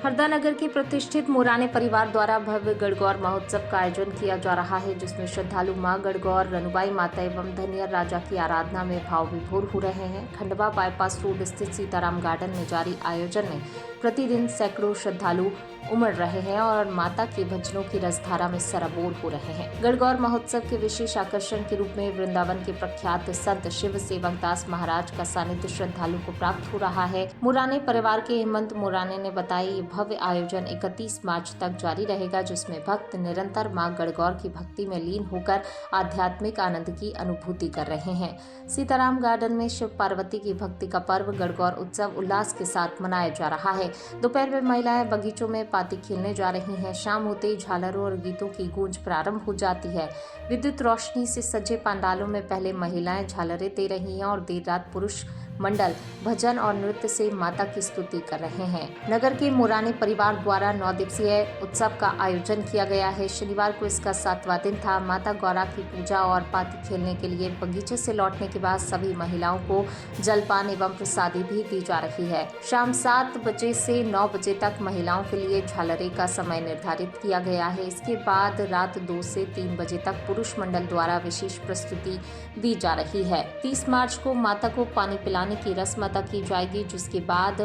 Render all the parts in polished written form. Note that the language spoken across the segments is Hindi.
हरदा नगर के प्रतिष्ठित मुराने परिवार द्वारा भव्य गणगौर महोत्सव का आयोजन किया जा रहा है, जिसमें श्रद्धालु मां गणगौर, रनुबाई माता एवं धनियर राजा की आराधना में भाव विभोर हो रहे हैं। खंडवा बाईपास रोड स्थित सीताराम गार्डन में जारी आयोजन में प्रतिदिन सैकड़ों श्रद्धालु उमड़ रहे हैं और माता के भजनों की रसधारा में सराबोर हो रहे हैं। गणगौर महोत्सव के विशेष आकर्षण के रूप में वृंदावन के प्रख्यात संत शिव सेवक दास महाराज का सानिध्य श्रद्धालु को प्राप्त हो रहा है। मुराने परिवार के हेमंत मुराने ने बताया, ये भव्य आयोजन 31 मार्च तक जारी रहेगा, जिसमें भक्त निरंतर मां गणगौर की भक्ति में लीन होकर आध्यात्मिक आनंद की अनुभूति कर रहे हैं। सीताराम गार्डन में शिव पार्वती की भक्ति का पर्व गणगौर उत्सव उल्लास के साथ मनाया जा रहा है। दोपहर में महिलाएं बगीचों में पाती खेलने जा रही हैं। शाम होते ही झालरों और गीतों की गूंज प्रारंभ हो जाती है। विद्युत रोशनी से सजे पंडालों में पहले महिलाएं झालरें दे रही हैं और देर रात पुरुष मंडल भजन और नृत्य से माता की स्तुति कर रहे हैं। नगर के मुराने परिवार द्वारा 9 दिवसीय उत्सव का आयोजन किया गया है। शनिवार को इसका 7वां दिन था। माता गौरा की पूजा और पाती खेलने के लिए बगीचे से लौटने के बाद सभी महिलाओं को जलपान एवं प्रसादी भी दी जा रही है। शाम 7 बजे से 9 बजे तक महिलाओं के लिए झालरे का समय निर्धारित किया गया है। इसके बाद रात 2 से 3 बजे तक पुरुष मंडल द्वारा विशेष प्रस्तुति दी जा रही है। 30 मार्च को माता को पानी पिलाने की रस्म अदा की जाएगी, जिसके बाद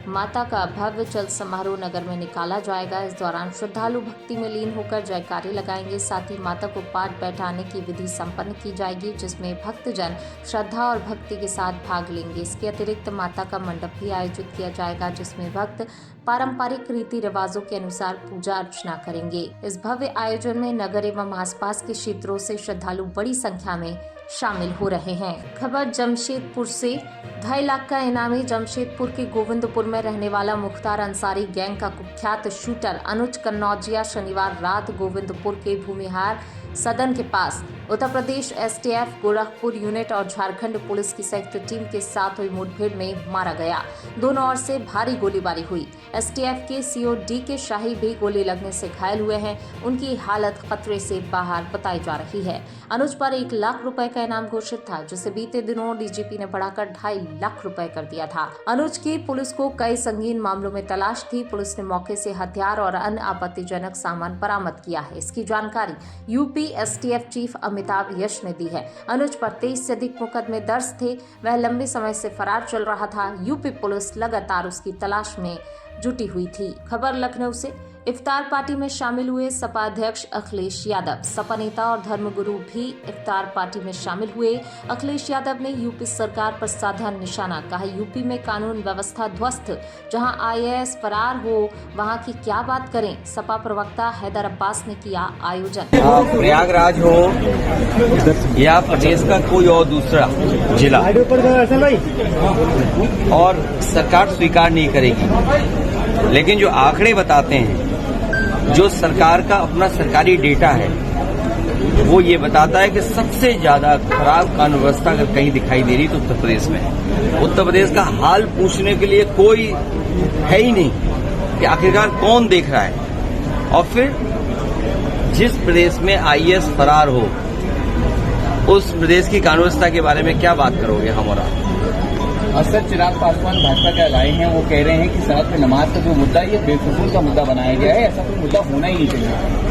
माता का भव्य जल समारोह नगर में निकाला जाएगा। इस दौरान श्रद्धालु भक्ति में लीन होकर जयकारे लगाएंगे। साथ ही माता को पाठ बैठाने की विधि संपन्न की जाएगी, जिसमें भक्तजन श्रद्धा और भक्ति के साथ भाग लेंगे। इसके अतिरिक्त माता का मंडप भी आयोजित किया जाएगा, जिसमें भक्त पारंपरिक रीति रिवाजों के अनुसार पूजा अर्चना करेंगे। इस भव्य आयोजन में नगर एवं आसपास के क्षेत्रों से श्रद्धालु बड़ी संख्या में शामिल हो रहे हैं। खबर जमशेदपुर से। 2.5 लाख का इनामी जमशेदपुर के गोविंदपुर में रहने वाला मुख्तार अंसारी गैंग का कुख्यात शूटर अनुज कन्नौजिया शनिवार रात गोविंदपुर के भूमिहार सदन के पास उत्तर प्रदेश एसटीएफ गोरखपुर यूनिट और झारखंड पुलिस की संयुक्त टीम के साथ हुई मुठभेड़ में मारा गया। दोनों ओर से भारी गोलीबारी हुई। एसटीएफ के सीओ डी के शाही भी गोली लगने से घायल हुए हैं। उनकी हालत खतरे से बाहर बताई जा रही है। अनुज पर 1 लाख रुपए का इनाम घोषित था, जिसे बीते दिनों डीजीपी ने बढ़ाकर 2.5 लाख रुपए कर दिया था। अनुज की पुलिस को कई संगीन मामलों में तलाश थी। पुलिस ने मौके से हथियार और अन्य आपत्तिजनक सामान बरामद किया है। इसकी जानकारी यूपी एसटीएफ चीफ अमिताभ यश ने दी है। अनुज पर 23 से अधिक मुकदमे दर्ज थे। वह लंबे समय से फरार चल रहा था। यूपी पुलिस लगातार उसकी तलाश में जुटी हुई थी। खबर लखनऊ से। इफ्तार पार्टी में शामिल हुए सपा अध्यक्ष अखिलेश यादव। सपा नेता और धर्मगुरु भी इफ्तार पार्टी में शामिल हुए। अखिलेश यादव ने यूपी सरकार पर साधा निशाना। कहा, यूपी में कानून व्यवस्था ध्वस्त, जहां आईएएस फरार हो वहां की क्या बात करें। सपा प्रवक्ता हैदर अब्बास ने किया आयोजन। प्रयागराज हो या प्रदेश का कोई और दूसरा जिला और सरकार स्वीकार नहीं करेगी, लेकिन जो आंकड़े बताते हैं, जो सरकार का अपना सरकारी डेटा है, वो ये बताता है कि सबसे ज्यादा खराब कानून व्यवस्था अगर कहीं दिखाई दे रही तो उत्तर प्रदेश में। उत्तर प्रदेश का हाल पूछने के लिए कोई है ही नहीं कि आखिरकार कौन देख रहा है। और फिर जिस प्रदेश में आईएएस फरार हो, उस प्रदेश की कानून व्यवस्था के बारे में क्या बात करोगे हमारा। सर, चिराग पासवान भाजपा के लाए हैं, वो कह रहे हैं कि सड़क पे नमाज का जो मुद्दा है ये बेफजूल का मुद्दा बनाया गया है, ऐसा कोई मुद्दा होना ही नहीं चाहिए।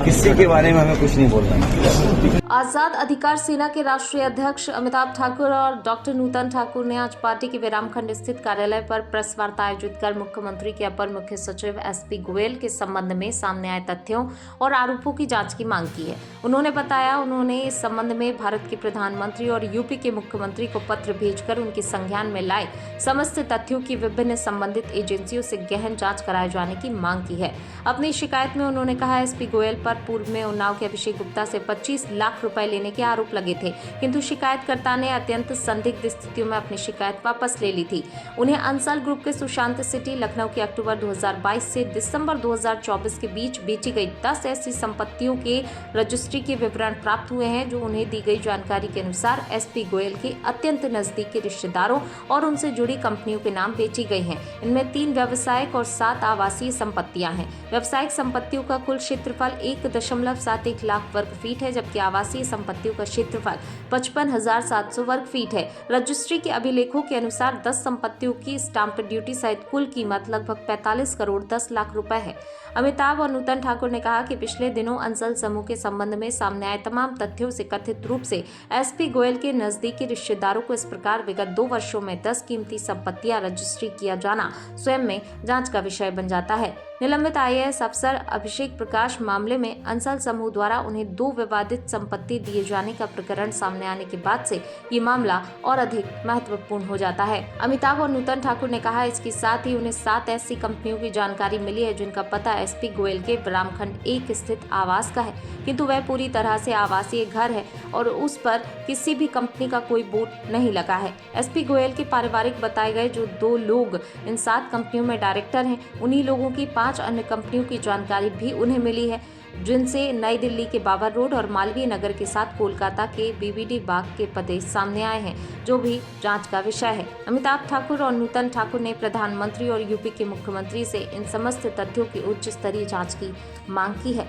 किसी के बारे में हमें कुछ नहीं बोलना। आजाद अधिकार सेना के राष्ट्रीय अध्यक्ष अमिताभ ठाकुर और डॉक्टर नूतन ठाकुर ने आज पार्टी के विरामखंड स्थित कार्यालय पर प्रेस वार्ता आयोजित कर मुख्यमंत्री के अपर मुख्य सचिव एसपी गोयल के संबंध में सामने आए तथ्यों और आरोपों की जांच की मांग की है। उन्होंने बताया, उन्होंने इस संबंध में भारत के प्रधानमंत्री और यूपी के मुख्यमंत्री को पत्र भेजकर उनके संज्ञान में लाए समस्त तथ्यों की विभिन्न संबंधित एजेंसियों से गहन जांच कराए जाने की मांग की है। अपनी शिकायत में उन्होंने कहा, एसपी गोयल पर पूर्व में उन्नाव के अभिषेक गुप्ता से 25 लाख रुपए लेने के आरोप लगे थे, किंतु शिकायतकर्ता ने अत्यंत संदिग्ध स्थितियों में अपनी शिकायत वापस ले ली थी। उन्हें अंसल ग्रुप के सुशांत सिटी लखनऊ के अक्टूबर 2022 से दिसंबर 2024 के बीच बेची गई 10 ऐसी संपत्तियों के रजिस्ट्री के विवरण प्राप्त हुए हैं, जो उन्हें दी गई जानकारी के अनुसार एसपी गोयल के अपने अत्यंत नजदीकी रिश्तेदारों और उनसे जुड़ी कंपनियों के नाम बेची गई हैं। इनमें 3 व्यावसायिक और 7 आवासीय संपत्तियां हैं। व्यावसायिक संपत्तियों का कुल क्षेत्रफल 1.71 लाख वर्ग फीट है, जबकि आवासीय संपत्तियों का क्षेत्रफल 55,700 वर्ग फीट है। रजिस्ट्री के अभिलेखों के अनुसार 10 संपत्तियों की स्टाम्प ड्यूटी सहित कुल कीमत लगभग 45 करोड़ 10 लाख रुपए है। अमिताभ और नूतन ठाकुर ने कहा कि पिछले दिनों अंसल समूह के संबंध में सामने आए तमाम तथ्यों से कथित रूप से एसपी गोयल के नजदीकी रिश्तेदारों को इस प्रकार विगत 2 वर्षों में 10 कीमती संपत्तियां रजिस्ट्री किया जाना स्वयं में जांच का विषय बन जाता है। निलंबित आईएएस अफसर अभिषेक प्रकाश मामले में अंसल समूह द्वारा उन्हें 2 विवादित संपत्ति दिए जाने का प्रकरण सामने आने के बाद से ये मामला और अधिक महत्वपूर्ण हो जाता है। अमिताभ और नूतन ठाकुर ने कहा, इसके साथ ही उन्हें 7 ऐसी कंपनियों की जानकारी मिली है जिनका पता एसपी गोयल के रामखंड 1 स्थित आवास का है, किंतु वह पूरी तरह से आवासीय घर है और उस पर किसी भी कंपनी का कोई बोर्ड नहीं लगा है। एसपी गोयल के पारिवारिक बताए गए जो 2 लोग इन 7 कंपनियों में डायरेक्टर हैं, उन्हीं लोगों की 5 अन्य कंपनियों की जानकारी भी उन्हें मिली है, जिनसे नई दिल्ली के बाबर रोड और मालवीय नगर के साथ कोलकाता के बीबीडी बाग के पते सामने आए हैं, जो भी जांच का विषय है। अमिताभ ठाकुर और नूतन ठाकुर ने प्रधानमंत्री और यूपी के मुख्यमंत्री से इन समस्त तथ्यों की उच्च स्तरीय जांच की मांग की है।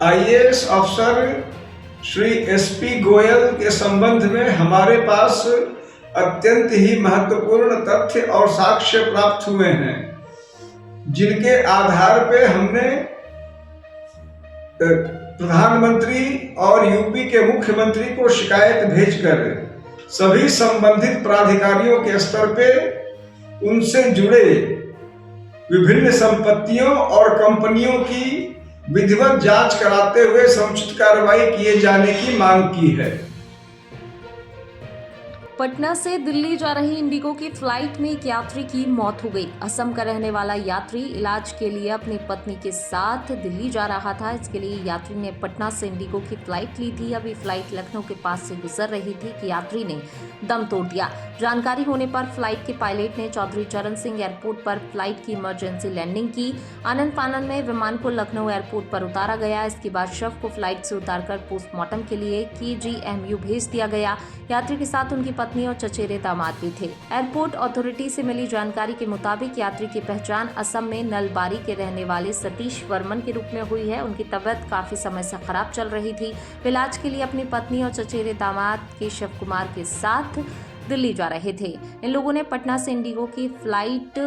आईएएस अफसर श्री एसपी गोयल के संबंध में हमारे पास अत्यंत ही महत्वपूर्ण तथ्य और साक्ष्य प्राप्त हुए हैं, जिनके आधार पे हमने प्रधानमंत्री और यूपी के मुख्यमंत्री को शिकायत भेजकर सभी संबंधित प्राधिकारियों के स्तर पे उनसे जुड़े विभिन्न संपत्तियों और कंपनियों की विधिवत जांच कराते हुए समुचित कार्रवाई किए जाने की मांग की है। पटना से दिल्ली जा रही इंडिगो की फ्लाइट में एक यात्री की मौत हो गई। असम का रहने वाला यात्री इलाज के लिए अपनी पत्नी के साथ दिल्ली जा रहा था। इसके लिए यात्री ने पटना से इंडिगो की फ्लाइट ली थी। अभी फ्लाइट लखनऊ के पास से गुजर रही थी कि यात्री ने दम तोड़ दिया। जानकारी होने पर फ्लाइट के पायलट ने चौधरी चरण सिंह एयरपोर्ट पर फ्लाइट की इमरजेंसी लैंडिंग की। आनंद फानन में विमान को लखनऊ एयरपोर्ट पर उतारा गया। इसके बाद शव को फ्लाइट से उतारकर पोस्टमार्टम के लिए KGMU भेज दिया गया। यात्री के साथ उनकी पत्नी और चचेरे दामाद भी थे। एयरपोर्ट अथॉरिटी से मिली जानकारी के मुताबिक यात्री की पहचान असम में नलबारी के रहने वाले सतीश वर्मन के रूप में हुई है। उनकी तबीयत काफी समय से खराब चल रही थी। इलाज के लिए अपनी पत्नी और चचेरे दामाद केशव कुमार के साथ दिल्ली जा रहे थे। इन लोगों ने पटना से इंडिगो की फ्लाइट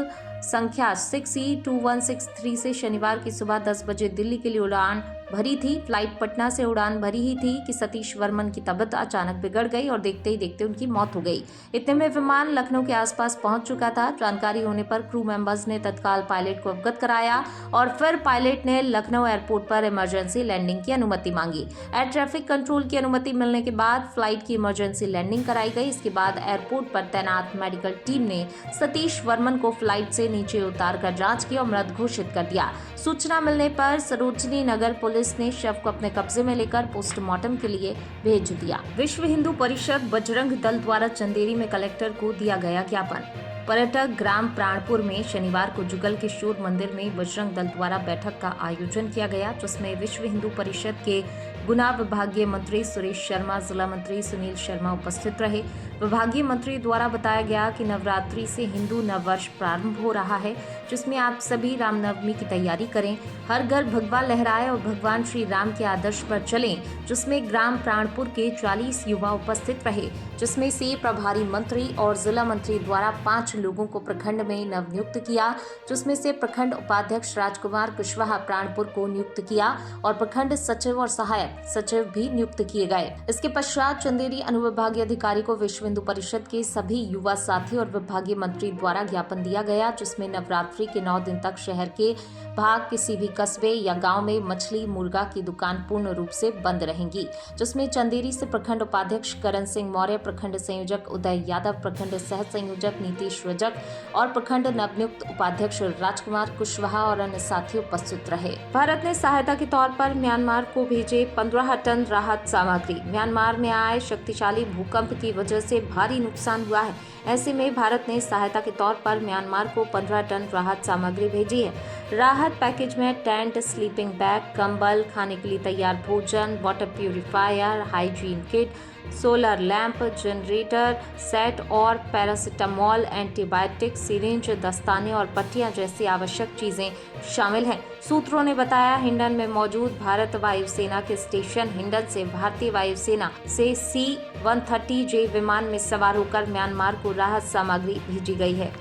संख्या 6E2163 से शनिवार की सुबह 10 बजे दिल्ली के लिए उड़ान भरी थी। फ्लाइट पटना से उड़ान भरी ही थी कि सतीश वर्मन की तबीयत अचानक बिगड़ गई और देखते ही देखते उनकी मौत हो गई। इतने में विमान लखनऊ के आसपास पहुंच चुका था। जानकारी होने पर क्रू मेंबर्स ने तत्काल पायलट को अवगत कराया और फिर पायलट ने लखनऊ एयरपोर्ट पर इमरजेंसी लैंडिंग की अनुमति मांगी। एयर ट्रैफिक कंट्रोल की अनुमति मिलने के बाद फ्लाइट की इमरजेंसी लैंडिंग कराई गई। इसके बाद एयरपोर्ट पर तैनात मेडिकल टीम ने सतीश वर्मन को फ्लाइट से नीचे उतारकर जांच की और मृत घोषित कर दिया। सूचना मिलने पर सरोजनी नगर पुलिस ने शव को अपने कब्जे में लेकर पोस्टमार्टम के लिए भेज दिया। विश्व हिंदू परिषद बजरंग दल द्वारा चंदेरी में कलेक्टर को दिया गया ज्ञापन। पर्यटक ग्राम प्राणपुर में शनिवार को जुगल किशोर मंदिर में बजरंग दल द्वारा बैठक का आयोजन किया गया, जिसमें विश्व हिंदू परिषद के गुना विभागीय मंत्री सुरेश शर्मा, जिला मंत्री सुनील शर्मा उपस्थित रहे। विभागीय मंत्री द्वारा बताया गया कि नवरात्रि से हिंदू नववर्ष प्रारंभ हो रहा है, जिसमें आप सभी रामनवमी की तैयारी करें, हर घर भगवा लहराए और भगवान श्री राम के आदर्श पर चलें, जिसमें ग्राम प्राणपुर के 40 युवा उपस्थित रहे, जिसमें से प्रभारी मंत्री और जिला मंत्री द्वारा 5 लोगों को प्रखंड में नवनियुक्त किया, जिसमें से प्रखंड उपाध्यक्ष राजकुमार कुशवाहा प्राणपुर को नियुक्त किया और प्रखंड सचिव और सहायक सचिव भी नियुक्त किए गए। इसके पश्चात चंदेरी अनुविभागीय अधिकारी को विश्व हिंदू परिषद के सभी युवा साथी और विभागीय मंत्री द्वारा ज्ञापन दिया गया, जिसमें नवरात्रि के 9 दिन तक शहर के भाग किसी भी कस्बे या गांव में मछली मुर्गा की दुकान पूर्ण रूप से बंद रहेंगी, जिसमें चंदेरी से प्रखंड उपाध्यक्ष करण सिंह मौर्य, प्रखंड संयोजक उदय यादव, प्रखंड सह संयोजक नीतीश रजक और प्रखंड नवनियुक्त उपाध्यक्ष राजकुमार कुशवाहा और अन्य साथी उपस्थित रहे। भारत ने सहायता के तौर पर म्यांमार को भेजे 15 टन राहत सामग्री। म्यांमार में आए शक्तिशाली भूकंप की वजह से भारी नुकसान हुआ है। ऐसे में भारत ने सहायता के तौर पर म्यांमार को 15 टन राहत सामग्री भेजी है। राहत पैकेज में टेंट, स्लीपिंग बैग, कंबल, खाने के लिए तैयार भोजन, water purifier, hygiene kit, solar lamp, generator set और पैरासिटामोल, एंटीबायोटिक, सिरिंज, दस्ताने और पट्टियां जैसी आवश्यक चीजें शामिल हैं। सूत्रों ने बताया, हिंडन में मौजूद भारत वायुसेना के स्टेशन हिंडन से भारतीय वायुसेना से C-130J विमान में सवार होकर म्यांमार को राहत सामग्री भेजी गई है।